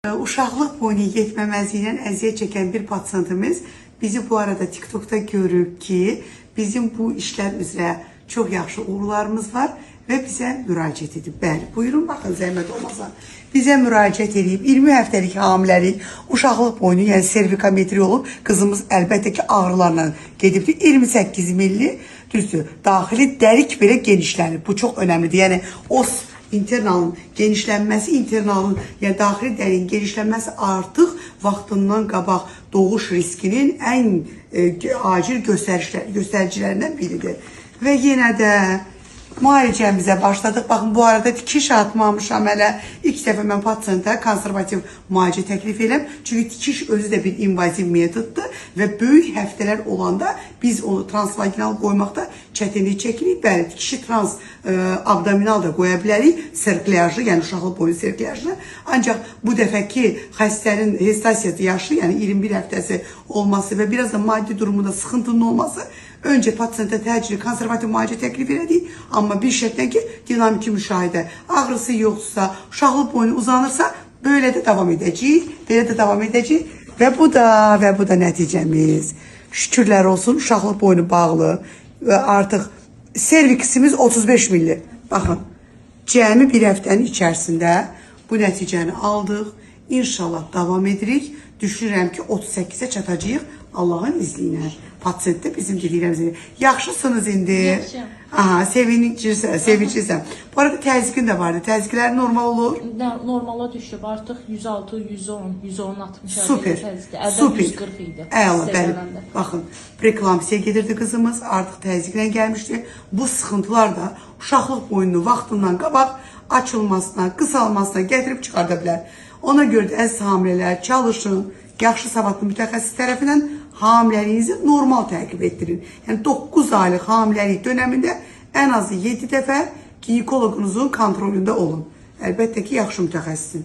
Uşaqlıq boynu yetməməzliyindən əziyyət çəkən bir pasiyentimiz bizi bu arada TikTok'da görüb ki, bizim bu işlər üzrə çox yaxşı uğurlarımız var və bizə müraciət edib. Bəli, buyurun, baxın, zəhmət olmasa. Bizə müraciət edib, 20 həftəlik hamiləlik, uşaqlıq boynu, yəni servikometri olub, qızımız əlbəttə ki, ağrılarla gedibdir. 28 milli, düzdür, daxili dərik belə genişlənir. Bu çox önəmlidir. Yəni, internalın genişlənməsi, internalın, yəni daxili dərin genişlənməsi artıq vaxtından qabaq doğuş riskinin ən acil göstəricilərindən biridir. Və yenə də müalicəmizə başladıq. Baxın, bu arada tikiş atmamışam hələ. İlk dəfə mən pasiyentə konservativ müalicə təklif edirəm. Çünki tikiş özü də bir invaziv metoddur və böyük həftələr olanda biz onu transvaginal qoymaqda çətinlik çəkirik. Bəli, tikişi transabdominal da qoya bilərik. Serkliyajı, yəni uşaqlıq boynu serkliyajını. Ancaq bu dəfəki xəstənin gestasiyası yaşlı, yəni 21 həftəsi olması və biraz da maddi durumunda sıxıntının olması önce pasiyentə təcili konservativ müalicə təklif elədik. Amma bir şərtlə ki, dinamiki müşahidə, ağrısı yoxsa, uşaqlıq boynu uzanırsa, böyle də davam edəcəyik, belə də davam edəcəyik. Və bu da nəticəmiz. Şükürlər olsun, uşaqlıq boynu bağlı və artıq serviksimiz 35 milli. Baxın, cəmi bir həftənin içərisində bu nəticəni aldıq. İnşallah davam edirik. Düşünürəm ki, 38'e çatacağıq Allah'ın izniyle. Pasiyent de bizim dediklərimizdir. Yaxşısınız indi. Yaxşıyam. Aha, sevinclisən. Bu arada təzyiqin də vardı. Təzyiqlər normal olur. Normala düşüb artıq 106, 110, 110, 60. Super. Əvvəl 140 idi. Əla, bəli. Baxın, preeklamsiya gedirdi qızımız. Artıq təzyiqlə gəlmişdi. Bu sıxıntılar da uşaqlıq boynunu vaxtından qabaq açılmasına, qısalmasına gətirib çıxarda bilər. Ona görə də əziz hamilələr çalışın. Yaxşı savadlı mütəxəssis tərəfindən hamiləliyinizi normal təqib etdirin. Yəni 9 aylıq hamiləlik dönəmində ən azı 7 dəfə ginekoloqunuzun kontrolündə olun. Əlbəttə ki, yaxşı mütəxəssisin.